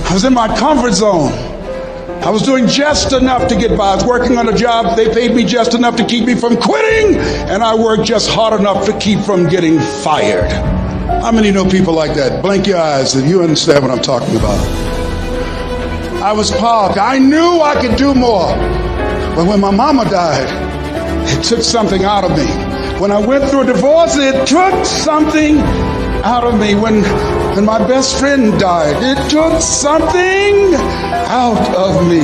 I was in my comfort zone. I was doing just enough to get by. I was working on a job. They paid me just enough to keep me from quitting, and I worked just hard enough to keep from getting fired. How many know people like that? Blink your eyes if you understand what I'm talking about. I was parked. I knew I could do more. But when my mama died, it took something out of me. When I went through a divorce, it took something out of me. When my best friend died, it took something out of me.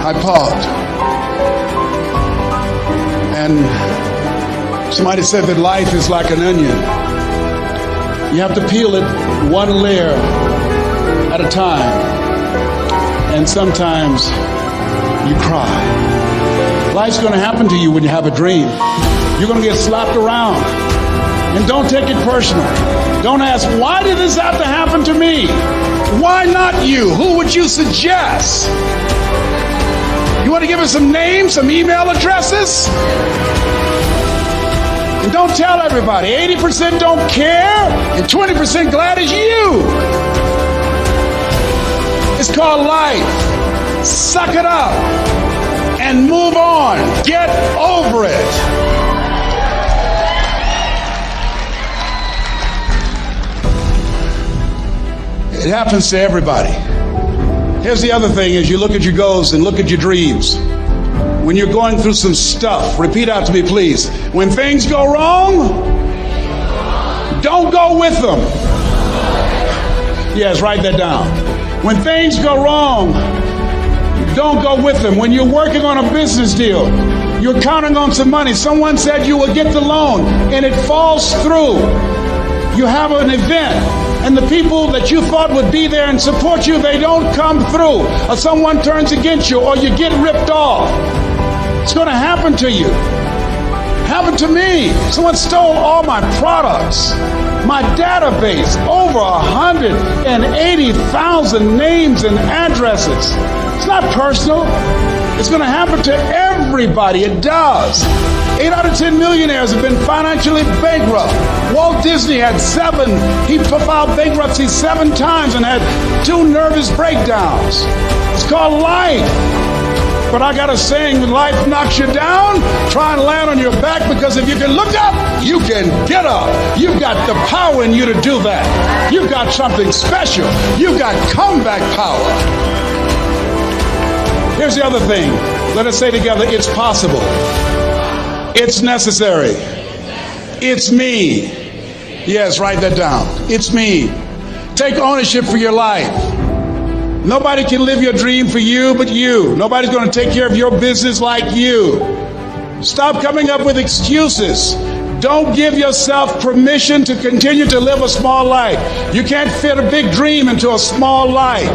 I parked. And somebody said that life is like an onion. You have to peel it one layer at a time. And sometimes you cry. Life's going to happen to you when you have a dream. You're going to get slapped around. And don't take it personal. Don't ask, why did this have to happen to me? Why not you? Who would you suggest? You want to give us some names, some email addresses? And don't tell everybody. 80% don't care, and 20% glad it's you. It's called life. Suck it up and move on. Get over it. It happens to everybody. Here's the other thing: as you look at your goals and look at your dreams, when you're going through some stuff, repeat out to me, please. When things go wrong, don't go with them. Yes, write that down. When things go wrong, don't go with them. When you're working on a business deal, you're counting on some money. Someone said you will get the loan, and it falls through. You have an event, and the people that you thought would be there and support you, they don't come through. Or someone turns against you, or you get ripped off. It's going to happen to you. Happened to me. Someone stole all my products. My database, over 180,000 names and addresses. It's not personal. It's going to happen to everybody. It does. 8 out of 10 millionaires have been financially bankrupt. Walt Disney had 7. He filed bankruptcy 7 times and had 2 nervous breakdowns. It's called life. But I got a saying: when life knocks you down, try and land on your back, because if you can look up, you can get up. You've got the power in you to do that. You've got something special. You've got comeback power. Here's the other thing. Let us say together, it's possible. It's necessary. It's me. Yes, write that down. It's me. Take ownership for your life. Nobody can live your dream for you but you. Nobody's going to take care of your business like you. Stop coming up with excuses. Don't give yourself permission to continue to live a small life. You can't fit a big dream into a small life.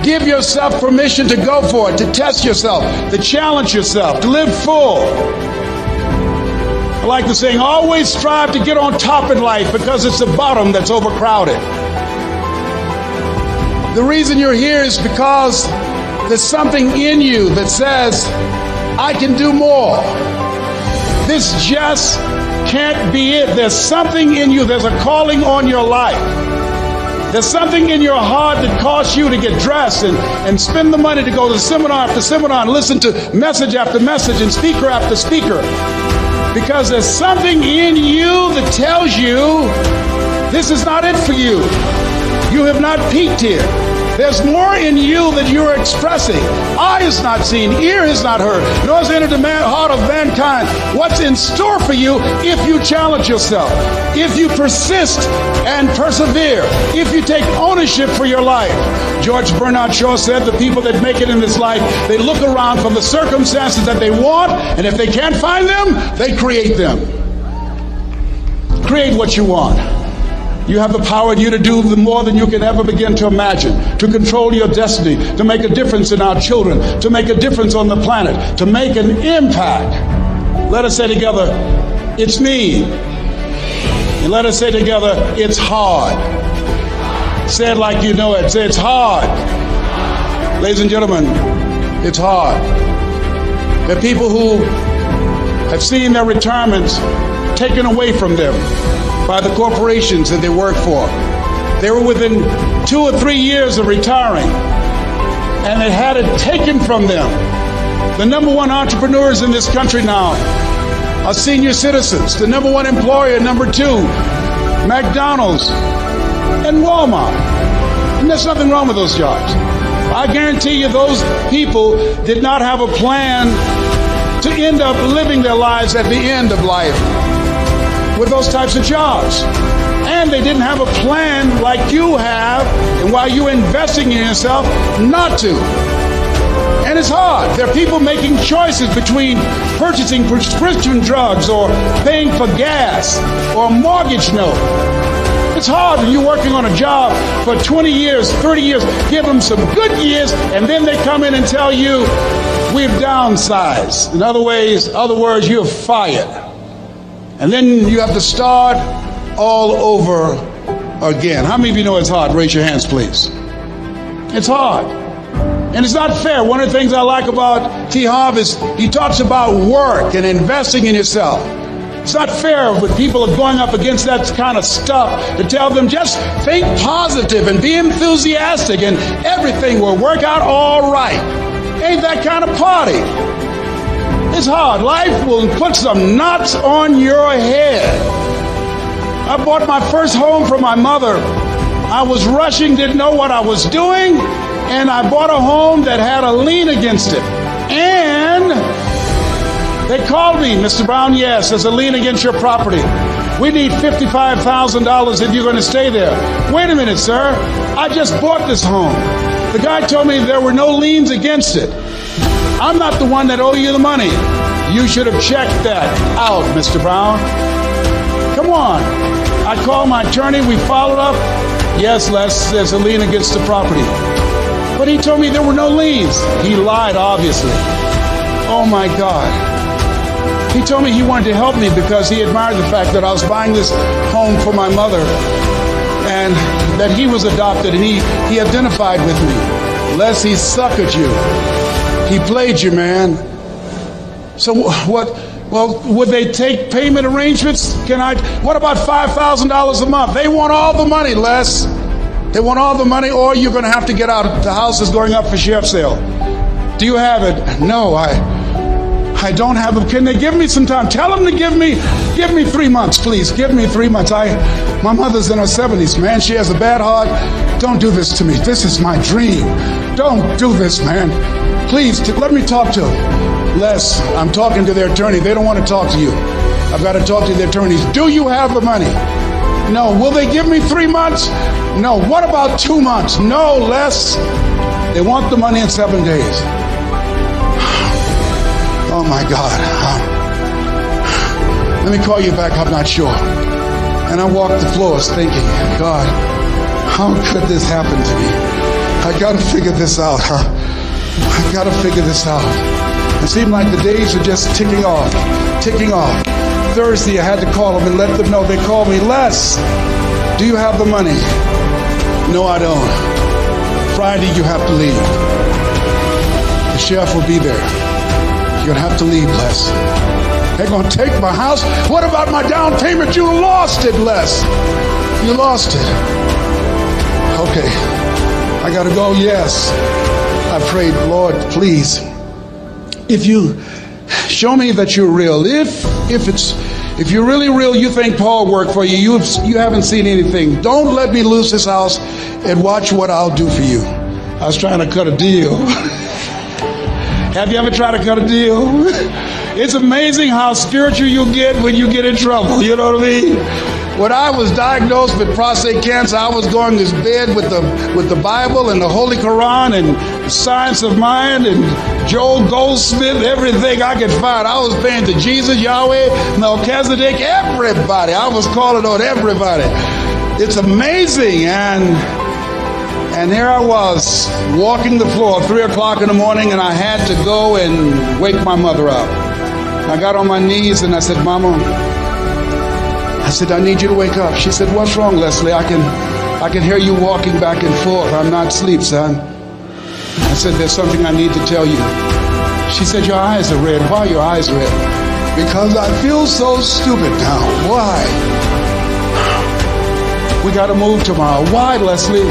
Give yourself permission to go for it, to test yourself, to challenge yourself, to live full. I like the saying, always strive to get on top in life, because it's the bottom that's overcrowded. The reason you're here is because there's something in you that says, I can do more. This just can't be it. There's something in you. There's a calling on your life. There's something in your heart that caused you to get dressed and spend the money to go to seminar after seminar and listen to message after message and speaker after speaker. Because there's something in you that tells you this is not it for you. You have not peaked here. There's more in you that you're expressing. Eye has not seen, ear has not heard, nor has entered the heart of mankind what's in store for you if you challenge yourself, if you persist and persevere, if you take ownership for your life. George Bernard Shaw said the people that make it in this life, they look around for the circumstances that they want, and if they can't find them, they create them. Create what you want. You have the power in you to do more than you can ever begin to imagine, to control your destiny, to make a difference in our children, to make a difference on the planet, to make an impact. Let us say together, it's me. And let us say together, it's hard. Say it like you know it. Say, it's hard. Ladies and gentlemen, it's hard. There are people who have seen their retirements taken away from them by the corporations that they work for. They were within 2 or 3 years of retiring, and they had it taken from them. The number one entrepreneurs in this country now are senior citizens. The number one employer, number two, McDonald's and Walmart. And there's nothing wrong with those jobs. I guarantee you those people did not have a plan to end up living their lives at the end of life with those types of jobs. And they didn't have a plan like you have, and while you're investing in yourself, not to. And it's hard. There are people making choices between purchasing prescription drugs or paying for gas or a mortgage note. It's hard when you're working on a job for 20 years, 30 years, give them some good years, and then they come in and tell you, we've downsized. In other words, you're fired. And then you have to start all over again. How many of you know it's hard? Raise your hands, please. It's hard. And it's not fair. One of the things I like about T. Harv is he talks about work and investing in yourself. It's not fair when people are going up against that kind of stuff to tell them just think positive and be enthusiastic and everything will work out all right. Ain't that kind of party. It's hard. Life will put some knots on your head. I bought my first home for my mother. I was rushing, didn't know what I was doing, and I bought a home that had a lien against it. And they called me, Mr. Brown, yes, there's a lien against your property. We need $55,000 if you're going to stay there. Wait a minute, sir. I just bought this home. The guy told me there were no liens against it. I'm not the one that owe you the money. You should have checked that out, Mr. Brown. Come on. I called my attorney. We followed up. Yes, Les, there's a lien against the property. But he told me there were no liens. He lied, obviously. Oh, my God. He told me he wanted to help me because he admired the fact that I was buying this home for my mother and that he was adopted, and he identified with me. Les, he suckered you. He played you, man. So what? Well, would they take payment arrangements? What about $5,000 a month? They want all the money, Les. They want all the money, or you're going to have to get out. The house is going up for sheriff's sale. Do you have it? No, I don't have it. Can they give me some time? Tell them to give me 3 months, please. Give me 3 months. My mother's in her 70s, man. She has a bad heart. Don't do this to me. This is my dream. Don't do this, man. Please, let me talk to them. Les, I'm talking to their attorney. They don't want to talk to you. I've got to talk to the attorneys. Do you have the money? No. Will they give me 3 months? No. What about 2 months? No, Les. They want the money in 7 days. Oh, my God. Let me call you back. I'm not sure. And I walked the floors thinking, God, how could this happen to me? I got to figure this out. I got to figure this out. It seemed like the days were just ticking off. Thursday, I had to call them and let them know. They called me, Les, do you have the money? No, I don't. Friday, you have to leave. The sheriff will be there. You're going to have to leave, Les. They're going to take my house. What about my down payment? You lost it, Les. You lost it. Okay. I got to go. Yes. I prayed, Lord, please, if you show me that you're real, if you're really real, you think Paul worked for you, you haven't seen anything. Don't let me lose this house and watch what I'll do for you. I was trying to cut a deal. Have you ever tried to cut a deal? It's amazing how spiritual you get when you get in trouble. You know what I mean? When I was diagnosed with prostate cancer, I was going to bed with the Bible and the Holy Quran and Science of Mind and Joel Goldsmith, everything I could find. I was praying to Jesus, Yahweh, Melchizedek, everybody. I was calling on everybody. It's amazing. And here I was walking the floor at 3 o'clock in the morning, and I had to go and wake my mother up. I got on my knees and I said, Mama, I need you to wake up. She said, what's wrong, Leslie? I can hear you walking back and forth. I'm not asleep, son. I said, there's something I need to tell you. She said, your eyes are red. Why are your eyes red? Because I feel so stupid now. Why? we got to move tomorrow. Why, Leslie?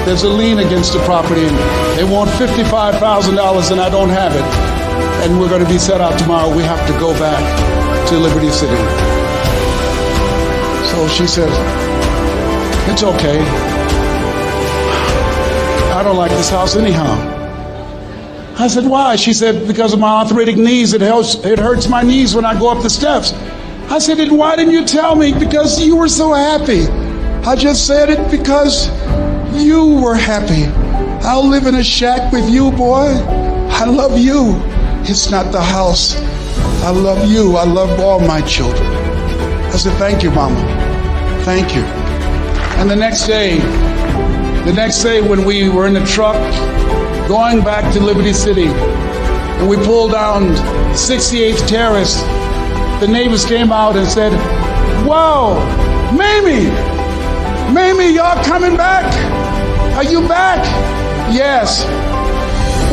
There's a lien against the property, and they want $55,000, and I don't have it. And we're going to be set out tomorrow. We have to go back to Liberty City. So she said, it's okay. I don't like this house anyhow. I said, why? She said, because of my arthritic knees. It hurts my knees when I go up the steps. I said, and why didn't you tell me? Because you were so happy. I just said it because you were happy. I'll live in a shack with you, boy. I love you. It's not the house. I love you. I love all my children. I said, thank you, Mama. Thank you. And the next day when we were in the truck going back to Liberty City, and we pulled down 68th Terrace, the neighbors came out and said, whoa, Mamie, y'all coming back? Are you back? Yes.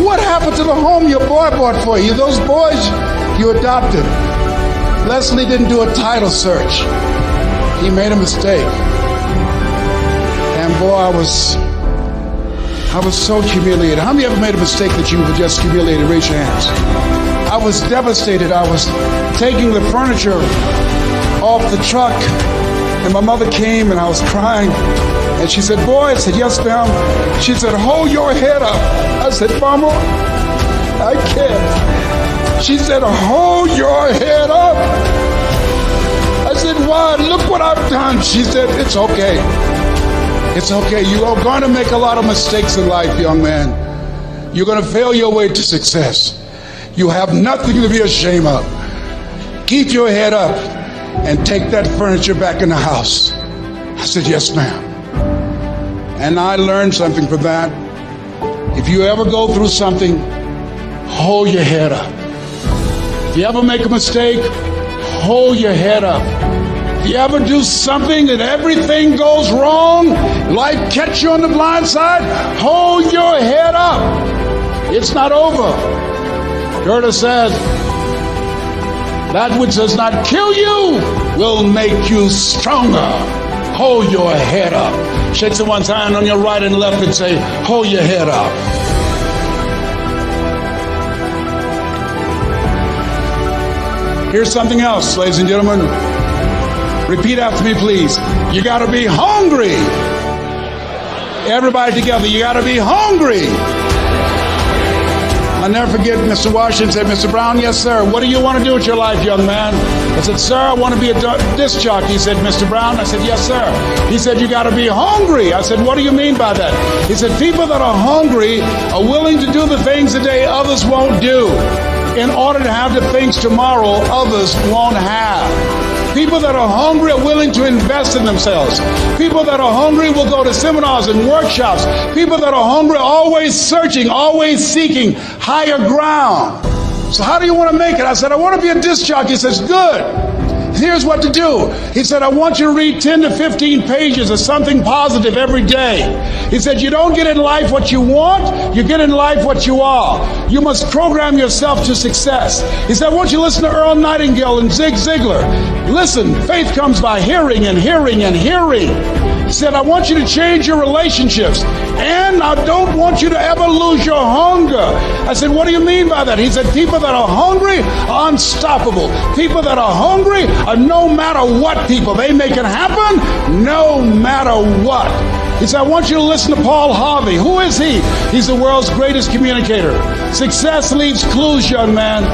What happened to the home your boy bought for you? Those boys you adopted. Leslie didn't do a title search. He made a mistake. And boy, I was so humiliated. How many ever made a mistake that you were just humiliated? Raise your hands. I was devastated. I was taking the furniture off the truck, and my mother came, and I was crying. And she said, boy, I said, yes, ma'am. She said, hold your head up. I said, Mama, I can't. She said, hold your head up. I said, why? Look what I've done. She said, it's okay. It's okay. You are going to make a lot of mistakes in life, young man. You're going to fail your way to success. You have nothing to be ashamed of. Keep your head up and take that furniture back in the house. I said, yes, ma'am. And I learned something from that. If you ever go through something, hold your head up. If you ever make a mistake, hold your head up. If you ever do something and everything goes wrong, life catch you on the blind side, hold your head up. It's not over. Goethe said, that which does not kill you will make you stronger. Hold your head up. Shake someone's hand on your right and left and say, hold your head up. Here's something else, ladies and gentlemen. Repeat after me, please. You got to be hungry. Everybody together, you got to be hungry. I'll never forget Mr. Washington said, Mr. Brown, yes, sir. What do you want to do with your life, young man? I said, sir, I want to be a disc jockey. He said, Mr. Brown? I said, yes, sir. He said, you got to be hungry. I said, what do you mean by that? He said, people that are hungry are willing to do the things today others won't do in order to have the things tomorrow others won't have. People that are hungry are willing to invest in themselves. People that are hungry will go to seminars and workshops. People that are hungry are always searching, always seeking higher ground. So how do you want to make it? I said, I want to be a disc jockey. He says, good. Here's what to do. He said, I want you to read 10 to 15 pages of something positive every day. He said, you don't get in life what you want, you get in life what you are. You must program yourself to success. He said, I want you to listen to Earl Nightingale and Zig Ziglar. Listen, faith comes by hearing and hearing and hearing. He said, I want you to change your relationships, and I don't want you to ever lose your hunger. I said, what do you mean by that? He said, people that are hungry are unstoppable. People that are hungry are no matter what people. They make it happen no matter what. He said, I want you to listen to Paul Harvey. Who is he? He's the world's greatest communicator. Success leaves clues, young man.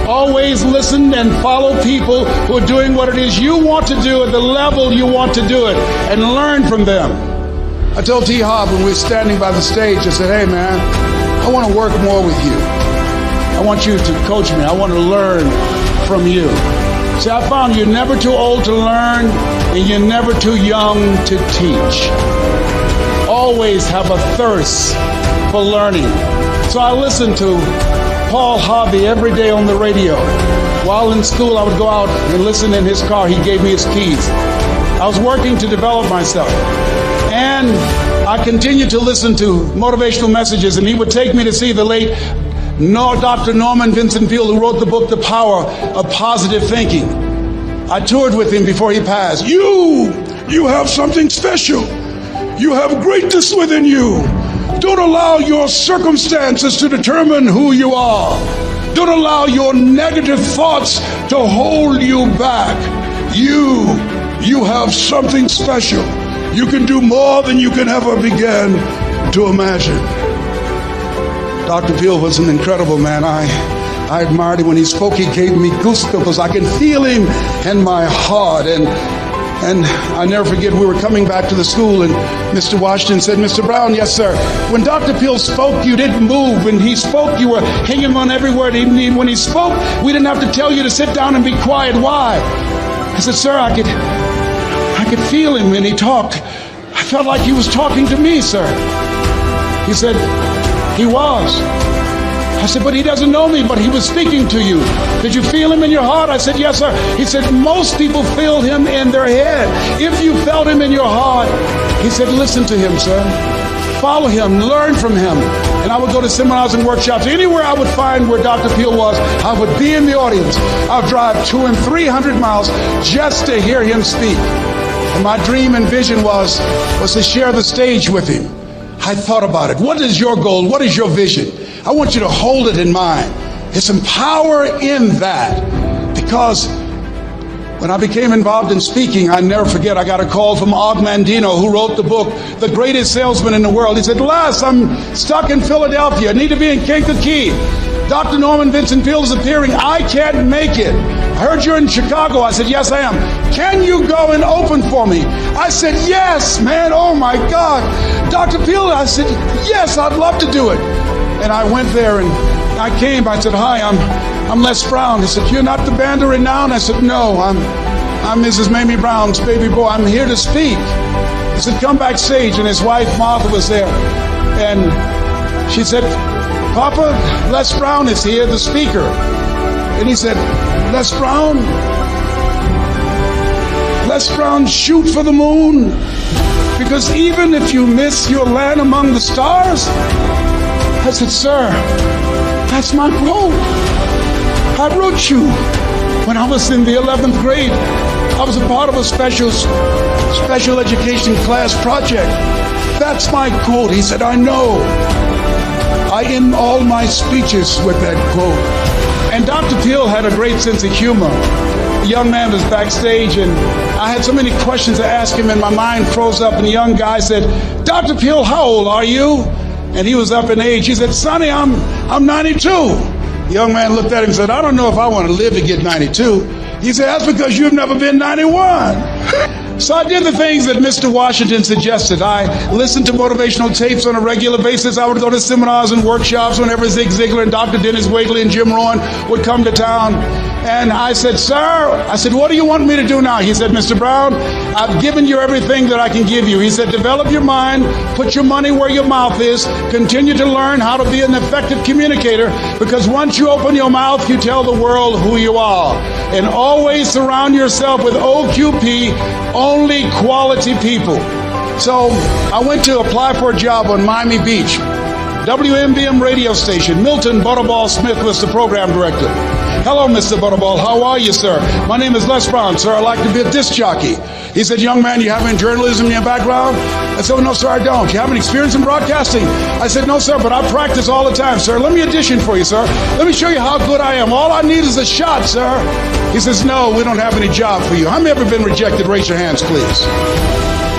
Always listen and follow people who are doing what it is you want to do at the level you want to do it, and learn from them. I told T. Hobb when we were standing by the stage, I said, hey man, I want to work more with you. I want you to coach me. I want to learn from you. See, I found you're never too old to learn, and you're never too young to teach. Always have a thirst for learning. So I listened to Paul Harvey every day on the radio. While in school, I would go out and listen in his car. He gave me his keys. I was working to develop myself. And I continued to listen to motivational messages, and he would take me to see the late Dr. Norman Vincent Peale, who wrote the book, The Power of Positive Thinking. I toured with him before he passed. You You have something special. You have greatness within you. Don't allow your circumstances to determine who you are. Don't allow your negative thoughts to hold you back. You have something special. You can do more than you can ever begin to imagine. Dr. Peel was an incredible man. I admired him. When he spoke, he gave me goosebumps. I can feel him in my heart. And I never forget, we were coming back to the school, and Mr. Washington said, Mr. Brown, yes, sir. When Dr. Peel spoke, you didn't move. When he spoke, you were hanging on every word. When he spoke, we didn't have to tell you to sit down and be quiet. Why? I said, sir, I could feel him when he talked. I felt like he was talking to me, sir. He said, he was. I said, but he doesn't know me, but he was speaking to you. Did you feel him in your heart? I said, yes, sir. He said, most people feel him in their head. If you felt him in your heart, he said, listen to him, sir. Follow him, learn from him. And I would go to seminars and workshops. Anywhere I would find where Dr. Peel was, I would be in the audience. I would drive 200 and 300 miles just to hear him speak. And my dream and vision was to share the stage with him. I thought about it. What is your goal? What is your vision? I want you to hold it in mind. There's some power in that. Because when I became involved in speaking, I never forget, I got a call from Og Mandino, who wrote the book, The Greatest Salesman in the World. He said, Les, I'm stuck in Philadelphia. I need to be in Kankakee. Dr. Norman Vincent Peale is appearing. I can't make it. I heard you're in Chicago. I said, yes, I am. Can you go and open for me? I said, yes, man. Oh, my God. Dr. Peale, I said, yes, I'd love to do it. And I went there and I came. I said, hi, I'm Les Brown. He said, you're not the band of renown? I said, no, I'm Mrs. Mamie Brown's baby boy. I'm here to speak. He said, come backstage. And his wife, Martha, was there. And she said, Papa, Les Brown is here, the speaker. And he said, Les Brown, shoot for the moon. Because even if you miss your land among the stars, I said, sir, that's my goal. I wrote you when I was in the 11th grade. I was a part of a special education class project. That's my quote. He said, I know. I end all my speeches with that quote. And Dr. Peel had a great sense of humor. The young man was backstage, and I had so many questions to ask him, and my mind froze up, and the young guy said, Dr. Peel, how old are you? And he was up in age. He said, Sonny, I'm 92. The young man looked at him and said, I don't know if I want to live to get 92. He said, that's because you've never been 91. So I did the things that Mr. Washington suggested. I listened to motivational tapes on a regular basis. I would go to seminars and workshops whenever Zig Ziglar and Dr. Dennis Wigley and Jim Rohn would come to town. And I said, sir, what do you want me to do now? He said, Mr. Brown, I've given you everything that I can give you. He said, develop your mind, put your money where your mouth is, continue to learn how to be an effective communicator, because once you open your mouth, you tell the world who you are. And always surround yourself with OQP, only quality people. So I went to apply for a job on Miami Beach. WMBM radio station. Milton Butterball Smith was the program director. Hello, Mr. Butterball. How are you, sir? My name is Les Brown, sir. I'd like to be a disc jockey. He said, young man, you have any journalism in your background? I said, no, sir, I don't. You have any experience in broadcasting? I said, no, sir, but I practice all the time, sir. Let me audition for you, sir. Let me show you how good I am. All I need is a shot, sir. He says, no, we don't have any job for you. How many ever been rejected? Raise your hands, please.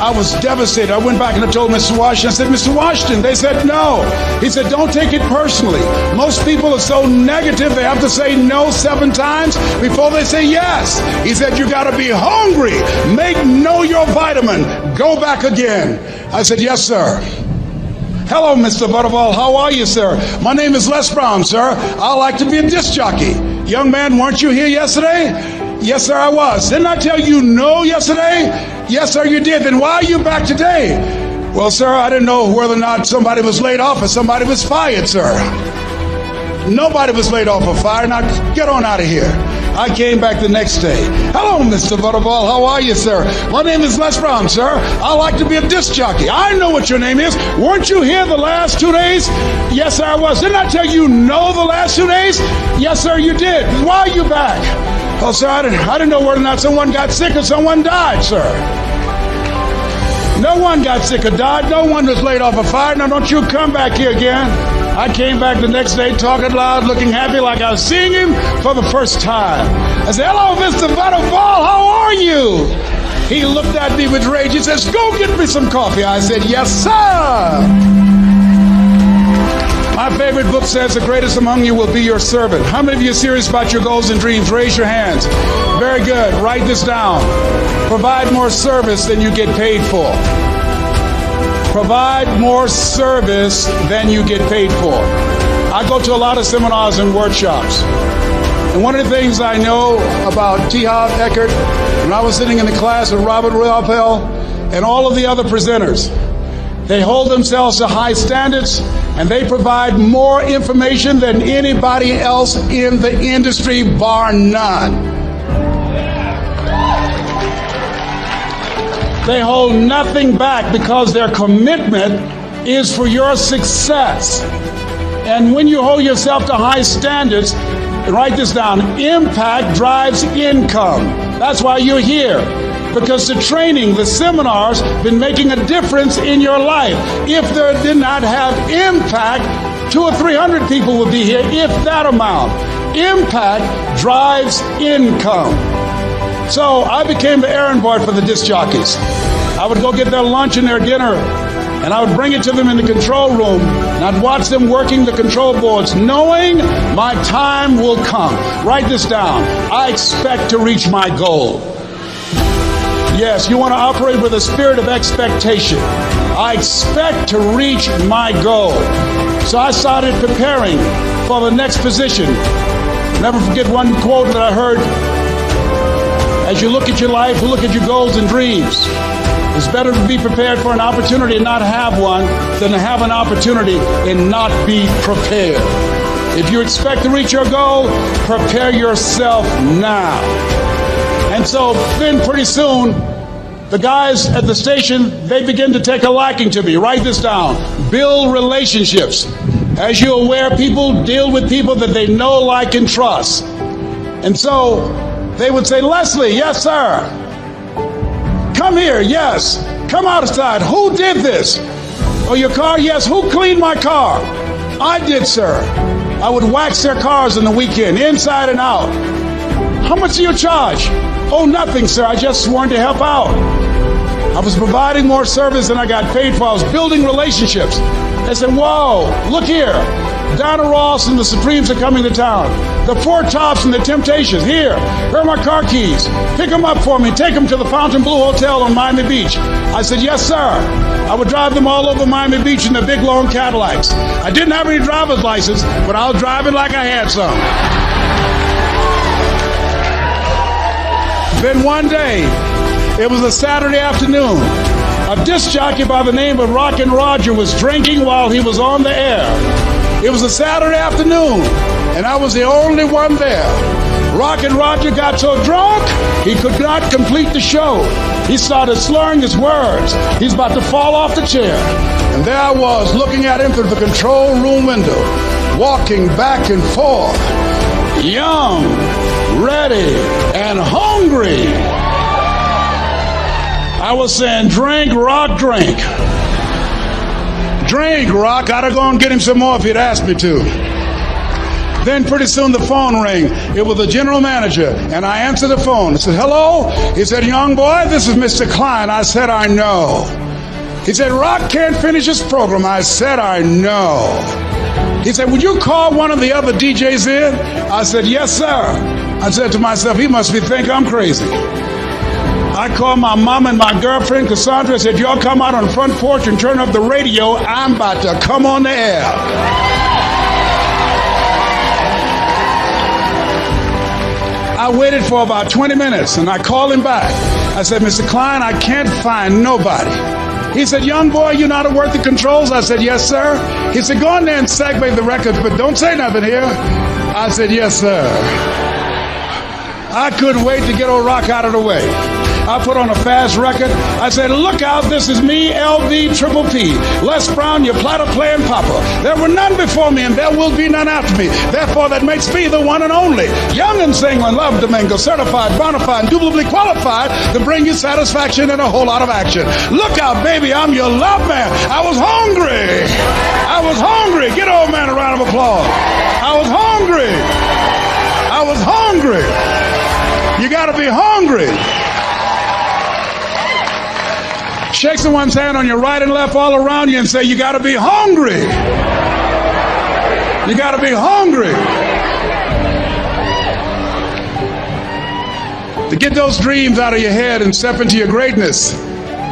I was devastated. I went back and I told Mr. Washington, I said, Mr. Washington, they said no. He said, don't take it personally. Most people are so negative, they have to say no 7 times before they say yes. He said, you got to be hungry. Know your vitamin. Go back again. I said, yes, sir. Hello, Mr. Butterball. How are you, sir? My name is Les Brown, sir. I like to be a disc jockey. Young man, weren't you here yesterday? Yes, sir, I was. Didn't I tell you no yesterday? Yes, sir, you did. Then why are you back today? Well, sir, I didn't know whether or not somebody was laid off or somebody was fired, sir. Nobody was laid off or fired. Now, get on out of here. I came back the next day. Hello, Mr. Butterball. How are you, sir? My name is Les Brown, sir. I like to be a disc jockey. I know what your name is. Weren't you here the last 2 days? Yes, sir, I was. Didn't I tell you no the last 2 days? Yes, sir, you did. Why are you back? Well, sir, I didn't know whether or not someone got sick or someone died, sir. No one got sick or died. No one was laid off a fire. Now don't you come back here again. I came back the next day talking loud, looking happy like I was seeing him for the first time. I said, hello, Mr. Butterball, how are you? He looked at me with rage. He says, go get me some coffee. I said, yes, sir. My favorite book says the greatest among you will be your servant. How many of you are serious about your goals and dreams? Raise your hands. Very good. Write this down. Provide more service than you get paid for. Provide more service than you get paid for. I go to a lot of seminars and workshops. And one of the things I know about T. Harv Eckert, when I was sitting in the class with Robert Ruppel and all of the other presenters, they hold themselves to high standards, and they provide more information than anybody else in the industry, bar none. They hold nothing back because their commitment is for your success. And when you hold yourself to high standards, write this down, impact drives income. That's why you're here. Because the training, the seminars, been making a difference in your life. If there did not have impact, 200 or 300 people would be here, if that amount. Impact drives income. So I became the errand boy for the disc jockeys. I would go get their lunch and their dinner, and I would bring it to them in the control room, and I'd watch them working the control boards, knowing my time will come. Write this down. I expect to reach my goal. Yes, you want to operate with a spirit of expectation. I expect to reach my goal. So I started preparing for the next position. Never forget one quote that I heard. As you look at your life, look at your goals and dreams. It's better to be prepared for an opportunity and not have one than to have an opportunity and not be prepared. If you expect to reach your goal, prepare yourself now. And so then pretty soon, the guys at the station, they begin to take a liking to me. Write this down. Build relationships. As you're aware, people deal with people that they know, like, and trust. And so they would say, Leslie, yes, sir. Come here, yes. Come outside. Who did this? Oh, your car? Yes. Who cleaned my car? I did, sir. I would wax their cars on the weekend, inside and out. How much do you charge? Oh, nothing, sir. I just sworn to help out. I was providing more service than I got paid for. I was building relationships. They said, whoa, look here. Donna Ross and the Supremes are coming to town. The Four Tops and the Temptations. Here are my car keys. Pick them up for me. Take them to the Fontainebleau Hotel on Miami Beach. I said, yes, sir. I would drive them all over Miami Beach in the big, long Cadillacs. I didn't have any driver's license, but I was driving like I had some. Then one day, it was a Saturday afternoon, a disc jockey by the name of Rockin' Roger was drinking while he was on the air. It was a Saturday afternoon, and I was the only one there. Rockin' Roger got so drunk, he could not complete the show. He started slurring his words. He's about to fall off the chair. And there I was, looking at him through the control room window, walking back and forth, young, ready, and hungry. I was saying, drink, Rock, drink. Drink, Rock. I'd have gone and get him some more if he'd asked me to. Then pretty soon the phone rang. It was the general manager, and I answered the phone. I said, hello? He said, young boy, this is Mr. Klein. I said, I know. He said, Rock can't finish his program. I said, I know. He said, would you call one of the other DJs in? I said, yes, sir. I said to myself, he must think I'm crazy. I called my mom and my girlfriend, Cassandra, and said, y'all come out on the front porch and turn up the radio. I'm about to come on the air. I waited for about 20 minutes, and I called him back. I said, Mr. Klein, I can't find nobody. He said, young boy, you know how to work the controls? I said, yes, sir. He said, go in there and segue the records, but don't say nothing here. I said, yes, sir. I couldn't wait to get old Rock out of the way. I put on a fast record. I said, look out, this is me, LV Triple P. Les Brown, your platter playing papa. There were none before me, and there will be none after me. Therefore, that makes me the one and only. Young and single, love Domingo, certified, bona fide, indubitably qualified to bring you satisfaction and a whole lot of action. Look out, baby, I'm your love man. I was hungry. I was hungry. Get old man a round of applause. I was hungry. I was hungry. You got to be hungry. Shake someone's hand on your right and left all around you and say, you got to be hungry. You got to be hungry. To get those dreams out of your head and step into your greatness,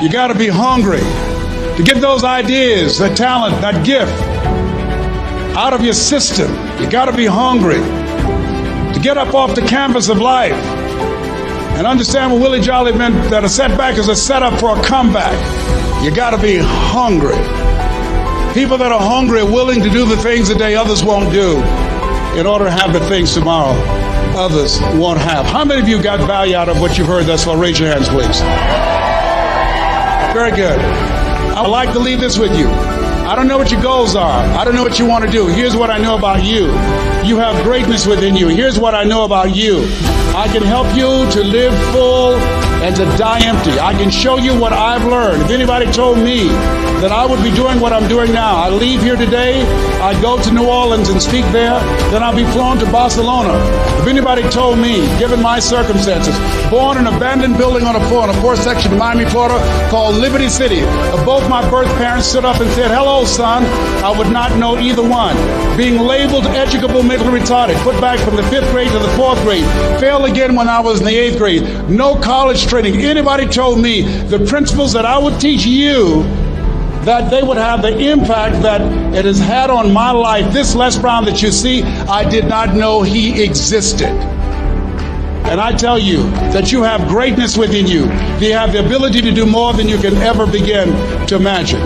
you got to be hungry. To get those ideas, that talent, that gift out of your system, you got to be hungry. To get up off the canvas of life and understand what Willie Jolly meant, that a setback is a setup for a comeback, you got to be hungry. People that are hungry are willing to do the things today others won't do in order to have the things tomorrow others won't have. How many of you got value out of what you've heard thus far? Raise your hands, please. Very good. I'd like to leave this with you. I don't know what your goals are. I don't know what you want to do. Here's what I know about you. You have greatness within you. Here's what I know about you. I can help you to live full and to die empty. I can show you what I've learned. If anybody told me that I would be doing what I'm doing now, I leave here today, I go to New Orleans and speak there, then I'll be flown to Barcelona. If anybody told me, given my circumstances, born in an abandoned building on a poor section of Miami, Florida, called Liberty City, if both my birth parents stood up and said, hello, son, I would not know either one. Being labeled educable, mentally retarded, put back from the 5th grade to the 4th grade, failed again when I was in the 8th grade, no college training. Anybody told me the principles that I would teach you, that they would have the impact that it has had on my life. This Les Brown that you see, I did not know he existed. And I tell you that you have greatness within you. You have the ability to do more than you can ever begin to imagine.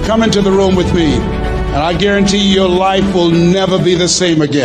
Come into the room with me, and I guarantee your life will never be the same again.